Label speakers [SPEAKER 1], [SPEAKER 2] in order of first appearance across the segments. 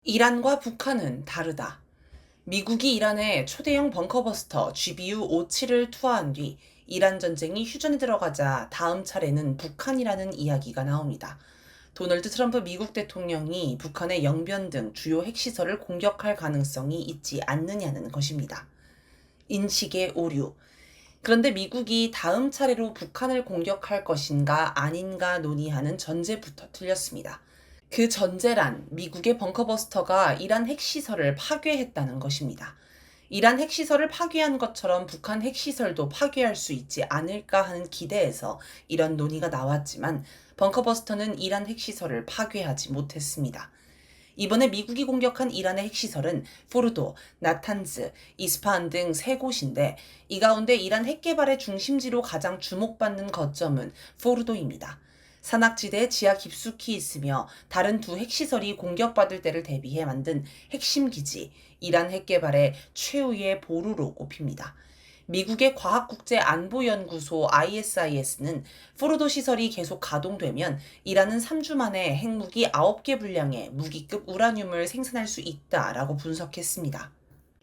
[SPEAKER 1] 이란과 북한은 다르다. 미국이 이란에 초대형 벙커버스터 GBU-57을 투하한 뒤 이란 전쟁이 휴전에 들어가자 다음 차례는 북한이라는 이야기가 나옵니다. 도널드 트럼프 미국 대통령이 북한의 영변 등 주요 핵시설을 공격할 가능성이 있지 않느냐는 것입니다. 인식의 오류. 그런데 미국이 다음 차례로 북한을 공격할 것인가 아닌가 논의하는 전제부터 틀렸습니다. 그 전제란 미국의 벙커버스터가 이란 핵시설을 파괴했다는 것입니다. 이란 핵시설을 파괴한 것처럼 북한 핵시설도 파괴할 수 있지 않을까 하는 기대에서 이런 논의가 나왔지만 벙커버스터는 이란 핵시설을 파괴하지 못했습니다. 이번에 미국이 공격한 이란의 핵시설은 포르도, 나탄즈, 이스파한 등 세 곳인데 이 가운데 이란 핵개발의 중심지로 가장 주목받는 거점은 포르도입니다. 산악지대에 지하 깊숙이 있으며 다른 두 핵시설이 공격받을 때를 대비해 만든 핵심 기지, 이란 핵개발의 최후의 보루로 꼽힙니다. 미국의 과학국제안보연구소 ISIS는 포르도 시설이 계속 가동되면 이란은 3주 만에 핵무기 9개 분량의 무기급 우라늄을 생산할 수 있다라고 분석했습니다.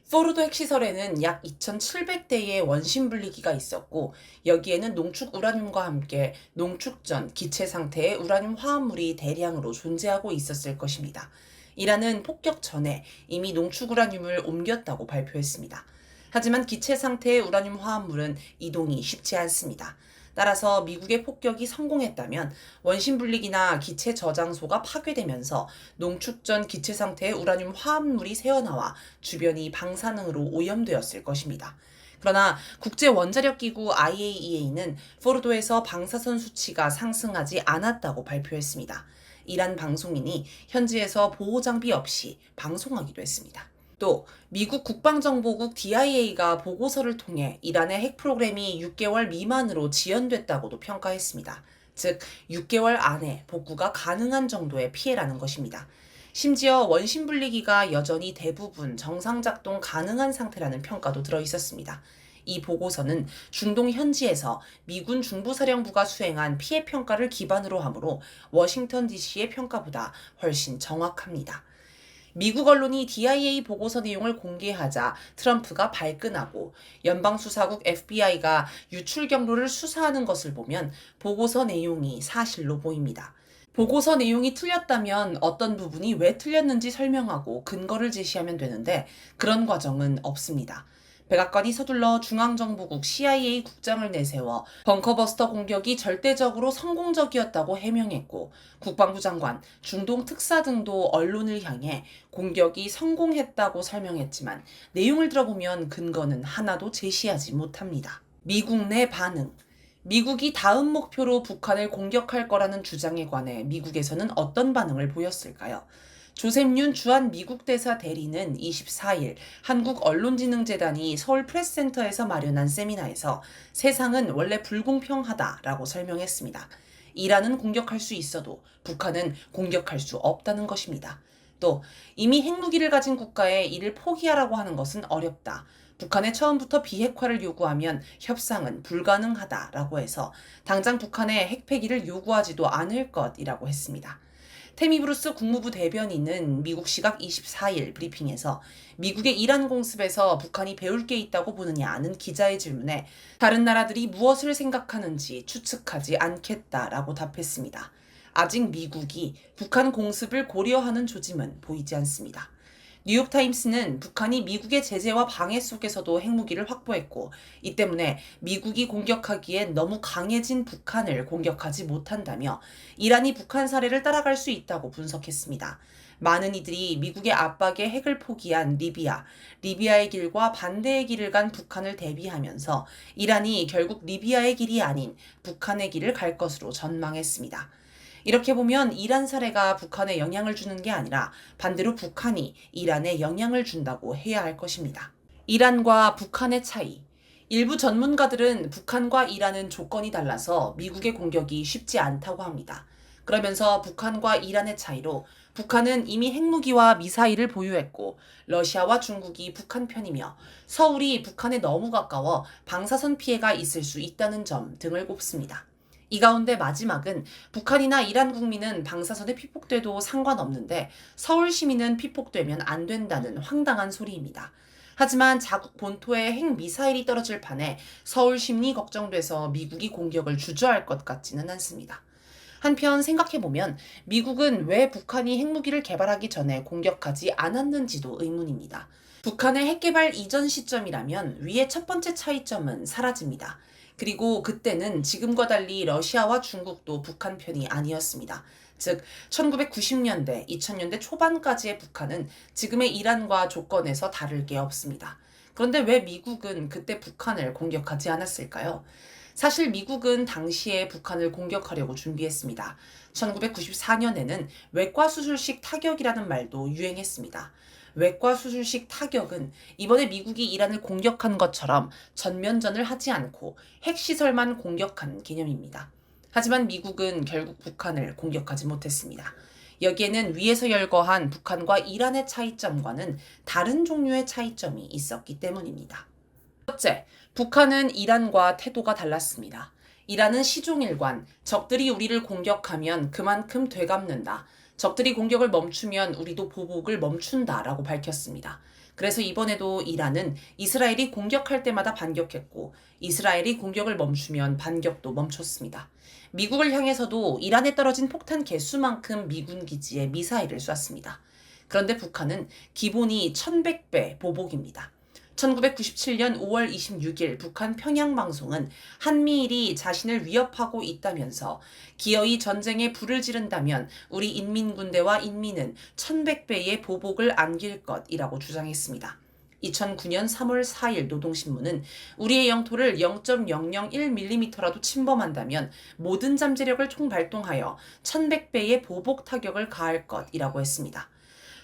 [SPEAKER 1] 포르도 핵시설에는 약 2,700대의 원심 분리기가 있었고 여기에는 농축 우라늄과 함께 농축 전 기체 상태의 우라늄 화합물이 대량으로 존재하고 있었을 것입니다. 이란은 폭격 전에 이미 농축 우라늄을 옮겼다고 발표했습니다. 하지만 기체 상태의 우라늄 화합물은 이동이 쉽지 않습니다. 따라서 미국의 폭격이 성공했다면 원심 분리기나 기체 저장소가 파괴되면서 농축 전 기체 상태의 우라늄 화합물이 새어나와 주변이 방사능으로 오염되었을 것입니다. 그러나 국제원자력기구 IAEA는 포르도에서 방사선 수치가 상승하지 않았다고 발표했습니다. 이란 방송인이 현지에서 보호장비 없이 방송하기도 했습니다. 또 미국 국방정보국 DIA가 보고서를 통해 이란의 핵 프로그램이 6개월 미만으로 지연됐다고도 평가했습니다. 즉 6개월 안에 복구가 가능한 정도의 피해라는 것입니다. 심지어 원심 분리기가 여전히 대부분 정상 작동 가능한 상태라는 평가도 들어 있었습니다. 이 보고서는 중동 현지에서 미군 중부사령부가 수행한 피해 평가를 기반으로 하므로 워싱턴 DC의 평가보다 훨씬 정확합니다. 미국 언론이 DIA 보고서 내용을 공개하자 트럼프가 발끈하고 연방수사국 FBI가 유출 경로를 수사하는 것을 보면 보고서 내용이 사실로 보입니다. 보고서 내용이 틀렸다면 어떤 부분이 왜 틀렸는지 설명하고 근거를 제시하면 되는데 그런 과정은 없습니다. 백악관이 서둘러 중앙정보국 CIA 국장을 내세워 벙커버스터 공격이 절대적으로 성공적이었다고 해명했고 국방부 장관, 중동 특사 등도 언론을 향해 공격이 성공했다고 설명했지만 내용을 들어보면 근거는 하나도 제시하지 못합니다. 미국 내 반응. 미국이 다음 목표로 북한을 공격할 거라는 주장에 관해 미국에서는 어떤 반응을 보였을까요? 조셉 윤 주한 미국 대사 대리는 24일 한국언론진흥재단이 서울 프레스센터에서 마련한 세미나에서 세상은 원래 불공평하다라고 설명했습니다. 이란은 공격할 수 있어도 북한은 공격할 수 없다는 것입니다. 또 이미 핵무기를 가진 국가에 이를 포기하라고 하는 것은 어렵다. 북한에 처음부터 비핵화를 요구하면 협상은 불가능하다라고 해서 당장 북한에 핵폐기를 요구하지도 않을 것이라고 했습니다. 테미 브루스 국무부 대변인은 미국 시각 24일 브리핑에서 미국의 이란 공습에서 북한이 배울 게 있다고 보느냐는 기자의 질문에 다른 나라들이 무엇을 생각하는지 추측하지 않겠다라고 답했습니다. 아직 미국이 북한 공습을 고려하는 조짐은 보이지 않습니다. 뉴욕타임스는 북한이 미국의 제재와 방해 속에서도 핵무기를 확보했고 이 때문에 미국이 공격하기엔 너무 강해진 북한을 공격하지 못한다며 이란이 북한 사례를 따라갈 수 있다고 분석했습니다. 많은 이들이 미국의 압박에 핵을 포기한 리비아의 길과 반대의 길을 간 북한을 대비하면서 이란이 결국 리비아의 길이 아닌 북한의 길을 갈 것으로 전망했습니다. 이렇게 보면 이란 사례가 북한에 영향을 주는 게 아니라 반대로 북한이 이란에 영향을 준다고 해야 할 것입니다. 이란과 북한의 차이. 일부 전문가들은 북한과 이란은 조건이 달라서 미국의 공격이 쉽지 않다고 합니다. 그러면서 북한과 이란의 차이로 북한은 이미 핵무기와 미사일을 보유했고 러시아와 중국이 북한 편이며 서울이 북한에 너무 가까워 방사선 피해가 있을 수 있다는 점 등을 꼽습니다. 이 가운데 마지막은 북한이나 이란 국민은 방사선에 피폭돼도 상관없는데 서울 시민은 피폭되면 안 된다는 황당한 소리입니다. 하지만 자국 본토에 핵미사일이 떨어질 판에 서울 시민이 걱정돼서 미국이 공격을 주저할 것 같지는 않습니다. 한편 생각해보면 미국은 왜 북한이 핵무기를 개발하기 전에 공격하지 않았는지도 의문입니다. 북한의 핵개발 이전 시점이라면 위의 첫 번째 차이점은 사라집니다. 그리고 그때는 지금과 달리 러시아와 중국도 북한 편이 아니었습니다. 즉 1990년대, 2000년대 초반까지의 북한은 지금의 이란과 조건에서 다를 게 없습니다. 그런데 왜 미국은 그때 북한을 공격하지 않았을까요? 사실 미국은 당시에 북한을 공격하려고 준비했습니다. 1994년에는 외과수술식 타격이라는 말도 유행했습니다. 외과수술식 타격은 이번에 미국이 이란을 공격한 것처럼 전면전을 하지 않고 핵시설만 공격한 개념입니다. 하지만 미국은 결국 북한을 공격하지 못했습니다. 여기에는 위에서 열거한 북한과 이란의 차이점과는 다른 종류의 차이점이 있었기 때문입니다. 첫째, 북한은 이란과 태도가 달랐습니다. 이란은 시종일관, 적들이 우리를 공격하면 그만큼 되갚는다. 적들이 공격을 멈추면 우리도 보복을 멈춘다라고 밝혔습니다. 그래서 이번에도 이란은 이스라엘이 공격할 때마다 반격했고 이스라엘이 공격을 멈추면 반격도 멈췄습니다. 미국을 향해서도 이란에 떨어진 폭탄 개수만큼 미군 기지에 미사일을 쐈습니다. 그런데 북한은 기본이 1100배 보복입니다. 1997년 5월 26일 북한 평양방송은 한미일이 자신을 위협하고 있다면서 기어이 전쟁에 불을 지른다면 우리 인민군대와 인민은 1100배의 보복을 안길 것이라고 주장했습니다. 2009년 3월 4일 노동신문은 우리의 영토를 0.001mm라도 침범한다면 모든 잠재력을 총발동하여 1100배의 보복 타격을 가할 것이라고 했습니다.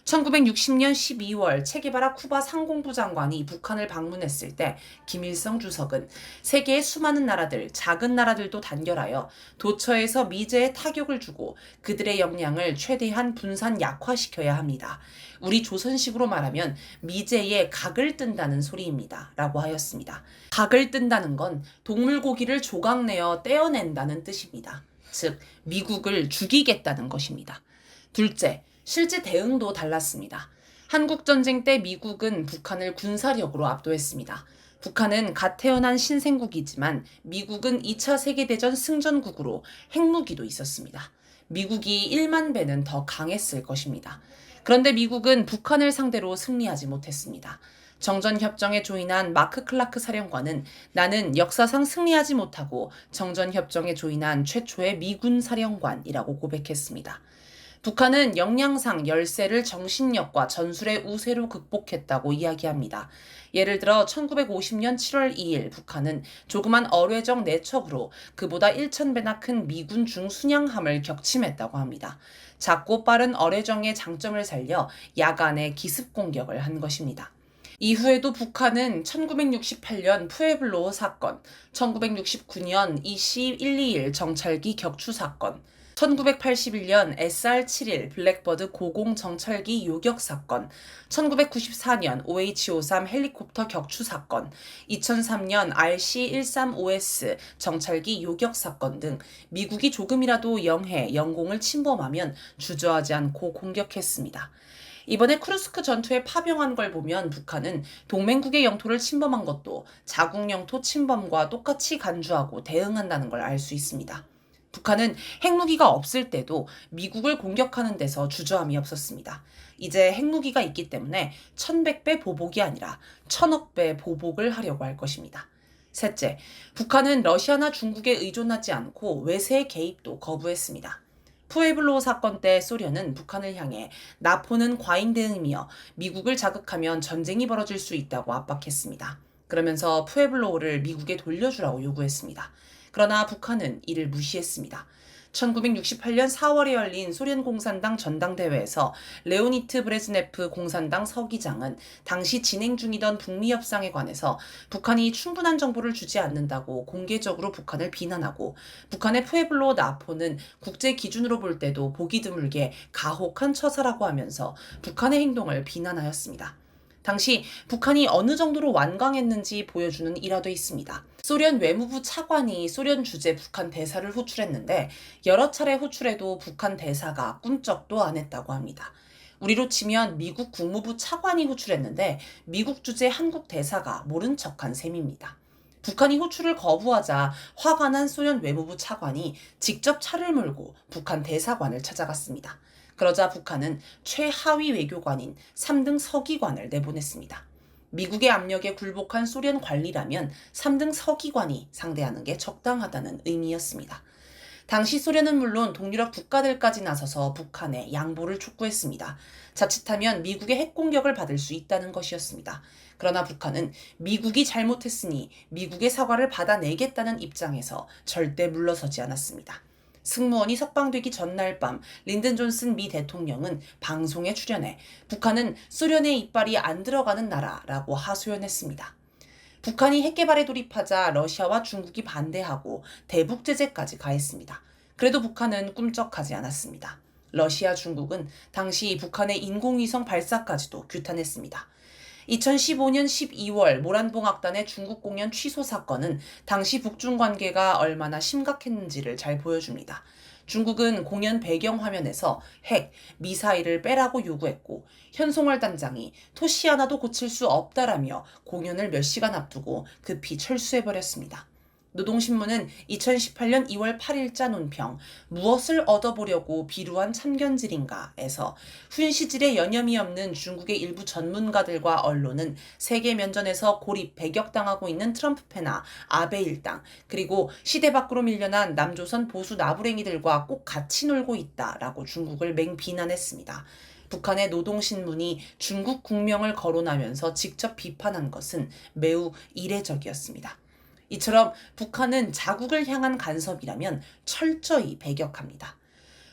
[SPEAKER 1] 1960년 12월 체게바라 쿠바 상공부 장관이 북한을 방문했을 때 김일성 주석은 세계의 수많은 나라들, 작은 나라들도 단결하여 도처에서 미제에 타격을 주고 그들의 역량을 최대한 분산 약화시켜야 합니다. 우리 조선식으로 말하면 미제에 각을 뜬다는 소리입니다. 라고 하였습니다. 각을 뜬다는 건 동물 고기를 조각내어 떼어낸다는 뜻입니다. 즉, 미국을 죽이겠다는 것입니다. 둘째, 실제 대응도 달랐습니다. 한국전쟁 때 미국은 북한을 군사력으로 압도했습니다. 북한은 갓 태어난 신생국이지만 미국은 2차 세계대전 승전국으로 핵무기도 있었습니다. 미국이 1만 배는 더 강했을 것입니다. 그런데 미국은 북한을 상대로 승리하지 못했습니다. 정전협정에 조인한 마크 클라크 사령관은 나는 역사상 승리하지 못하고 정전협정에 조인한 최초의 미군 사령관이라고 고백했습니다. 북한은 역량상 열세를 정신력과 전술의 우세로 극복했다고 이야기합니다. 예를 들어 1950년 7월 2일 북한은 조그만 어뢰정 4척으로 그보다 1000배나 큰 미군 중순양함을 격침했다고 합니다. 작고 빠른 어뢰정의 장점을 살려 야간에 기습 공격을 한 것입니다. 이후에도 북한은 1968년 푸에블로 사건, 1969년 EC-121 정찰기 격추 사건, 1981년 SR-71 블랙버드 고공 정찰기 요격 사건, 1994년 OH-53 헬리콥터 격추 사건, 2003년 RC-135S 정찰기 요격 사건 등 미국이 조금이라도 영해, 영공을 침범하면 주저하지 않고 공격했습니다. 이번에 쿠르스크 전투에 파병한 걸 보면 북한은 동맹국의 영토를 침범한 것도 자국 영토 침범과 똑같이 간주하고 대응한다는 걸 알 수 있습니다. 북한은 핵무기가 없을 때도 미국을 공격하는 데서 주저함이 없었습니다. 이제 핵무기가 있기 때문에 1100배 보복이 아니라 1000억 배 보복을 하려고 할 것입니다. 셋째, 북한은 러시아나 중국에 의존하지 않고 외세의 개입도 거부했습니다. 푸에블로 사건 때 소련은 북한을 향해 나포는 과잉 대응이며 미국을 자극하면 전쟁이 벌어질 수 있다고 압박했습니다. 그러면서 푸에블로를 미국에 돌려주라고 요구했습니다. 그러나 북한은 이를 무시했습니다. 1968년 4월에 열린 소련 공산당 전당대회에서 레오니트 브레즈네프 공산당 서기장은 당시 진행 중이던 북미 협상에 관해서 북한이 충분한 정보를 주지 않는다고 공개적으로 북한을 비난하고 북한의 푸에블로 나포는 국제 기준으로 볼 때도 보기 드물게 가혹한 처사라고 하면서 북한의 행동을 비난하였습니다. 당시 북한이 어느 정도로 완강했는지 보여주는 일화도 있습니다. 소련 외무부 차관이 소련 주재 북한 대사를 호출했는데 여러 차례 호출해도 북한 대사가 꿈쩍도 안 했다고 합니다. 우리로 치면 미국 국무부 차관이 호출했는데 미국 주재 한국 대사가 모른 척한 셈입니다. 북한이 호출을 거부하자 화가 난 소련 외무부 차관이 직접 차를 몰고 북한 대사관을 찾아갔습니다. 그러자 북한은 최하위 외교관인 3등 서기관을 내보냈습니다. 미국의 압력에 굴복한 소련 관리라면 3등 서기관이 상대하는 게 적당하다는 의미였습니다. 당시 소련은 물론 동유럽 국가들까지 나서서 북한에 양보를 촉구했습니다. 자칫하면 미국의 핵공격을 받을 수 있다는 것이었습니다. 그러나 북한은 미국이 잘못했으니 미국의 사과를 받아내겠다는 입장에서 절대 물러서지 않았습니다. 승무원이 석방되기 전날 밤 린든 존슨 미 대통령은 방송에 출연해 북한은 소련의 이빨이 안 들어가는 나라라고 하소연했습니다. 북한이 핵개발에 돌입하자 러시아와 중국이 반대하고 대북 제재까지 가했습니다. 그래도 북한은 꿈쩍하지 않았습니다. 러시아, 중국은 당시 북한의 인공위성 발사까지도 규탄했습니다. 2015년 12월 모란봉악단의 중국 공연 취소 사건은 당시 북중 관계가 얼마나 심각했는지를 잘 보여줍니다. 중국은 공연 배경 화면에서 핵, 미사일을 빼라고 요구했고 현송월 단장이 토시 하나도 고칠 수 없다라며 공연을 몇 시간 앞두고 급히 철수해버렸습니다. 노동신문은 2018년 2월 8일자 논평 무엇을 얻어보려고 비루한 참견질인가에서 훈시질에 여념이 없는 중국의 일부 전문가들과 언론은 세계 면전에서 고립 배격당하고 있는 트럼프 패나 아베 일당 그리고 시대 밖으로 밀려난 남조선 보수 나부랭이들과 꼭 같이 놀고 있다라고 중국을 맹비난했습니다. 북한의 노동신문이 중국 국명을 거론하면서 직접 비판한 것은 매우 이례적이었습니다. 이처럼 북한은 자국을 향한 간섭이라면 철저히 배격합니다.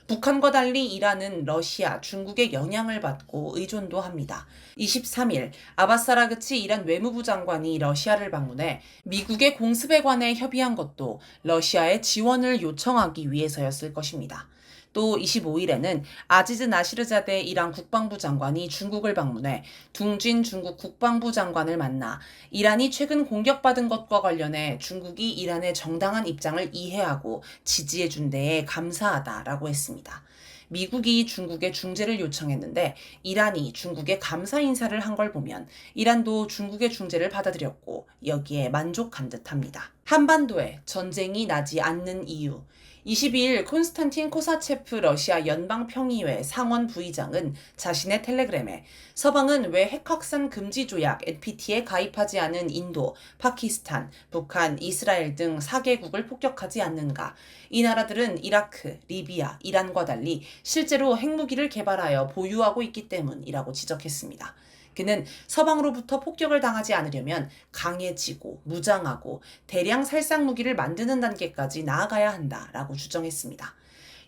[SPEAKER 1] 북한과 달리 이란은 러시아, 중국의 영향을 받고 의존도 합니다. 23일 아바스 아라그치 이란 외무부 장관이 러시아를 방문해 미국의 공습에 관해 협의한 것도 러시아의 지원을 요청하기 위해서였을 것입니다. 또 25일에는 아지즈 나시르자데 이란 국방부 장관이 중국을 방문해 둥진 중국 국방부 장관을 만나 이란이 최근 공격받은 것과 관련해 중국이 이란의 정당한 입장을 이해하고 지지해준 데에 감사하다라고 했습니다. 미국이 중국에 중재를 요청했는데 이란이 중국에 감사 인사를 한 걸 보면 이란도 중국의 중재를 받아들였고 여기에 만족한 듯합니다. 한반도에 전쟁이 나지 않는 이유 22일 콘스탄틴 코사체프 러시아 연방평의회 상원 부의장은 자신의 텔레그램에 서방은 왜 핵확산 금지 조약 NPT에 가입하지 않은 인도, 파키스탄, 북한, 이스라엘 등 4개국을 폭격하지 않는가? 이 나라들은 이라크, 리비아, 이란과 달리 실제로 핵무기를 개발하여 보유하고 있기 때문이라고 지적했습니다. 그는 서방으로부터 폭격을 당하지 않으려면 강해지고 무장하고 대량 살상 무기를 만드는 단계까지 나아가야 한다라고 주장했습니다.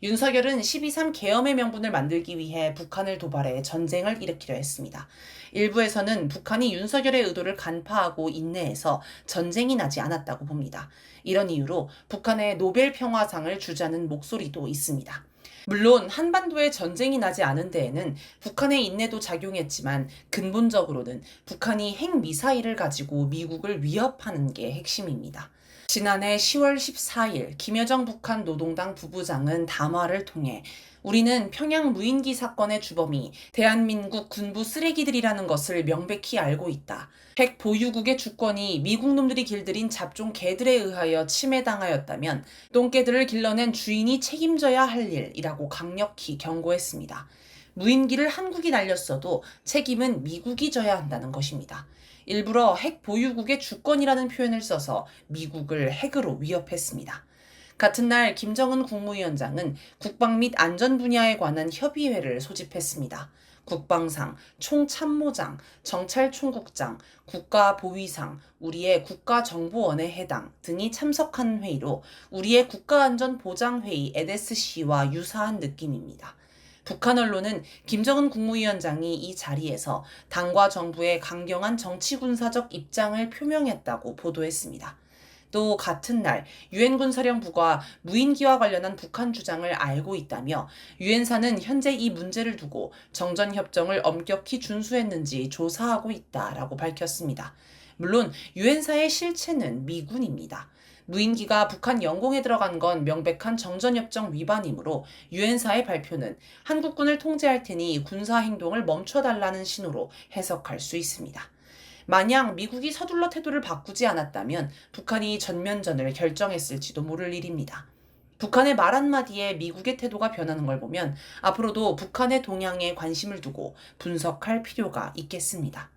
[SPEAKER 1] 윤석열은 12.3 계엄의 명분을 만들기 위해 북한을 도발해 전쟁을 일으키려 했습니다. 일부에서는 북한이 윤석열의 의도를 간파하고 인내해서 전쟁이 나지 않았다고 봅니다. 이런 이유로 북한에 노벨 평화상을 주자는 목소리도 있습니다. 물론 한반도에 전쟁이 나지 않은 데에는 북한의 인내도 작용했지만 근본적으로는 북한이 핵미사일을 가지고 미국을 위협하는 게 핵심입니다. 지난해 10월 14일 김여정 북한 노동당 부부장은 담화를 통해 우리는 평양 무인기 사건의 주범이 대한민국 군부 쓰레기들이라는 것을 명백히 알고 있다. 핵 보유국의 주권이 미국 놈들이 길들인 잡종 개들에 의하여 침해당하였다면 똥개들을 길러낸 주인이 책임져야 할 일이라고 강력히 경고했습니다. 무인기를 한국이 날렸어도 책임은 미국이 져야 한다는 것입니다. 일부러 핵 보유국의 주권이라는 표현을 써서 미국을 핵으로 위협했습니다. 같은 날 김정은 국무위원장은 국방 및 안전 분야에 관한 협의회를 소집했습니다. 국방상, 총참모장, 정찰총국장, 국가보위상, 우리의 국가정보원의 해당 등이 참석한 회의로 우리의 국가안전보장회의 NSC와 유사한 느낌입니다. 북한 언론은 김정은 국무위원장이 이 자리에서 당과 정부의 강경한 정치군사적 입장을 표명했다고 보도했습니다. 또 같은 날 유엔 군사령부가 무인기와 관련한 북한 주장을 알고 있다며 유엔사는 현재 이 문제를 두고 정전협정을 엄격히 준수했는지 조사하고 있다라고 밝혔습니다. 물론 유엔사의 실체는 미군입니다. 무인기가 북한 영공에 들어간 건 명백한 정전협정 위반이므로 유엔사의 발표는 한국군을 통제할 테니 군사행동을 멈춰달라는 신호로 해석할 수 있습니다. 만약 미국이 서둘러 태도를 바꾸지 않았다면 북한이 전면전을 결정했을지도 모를 일입니다. 북한의 말 한마디에 미국의 태도가 변하는 걸 보면 앞으로도 북한의 동향에 관심을 두고 분석할 필요가 있겠습니다.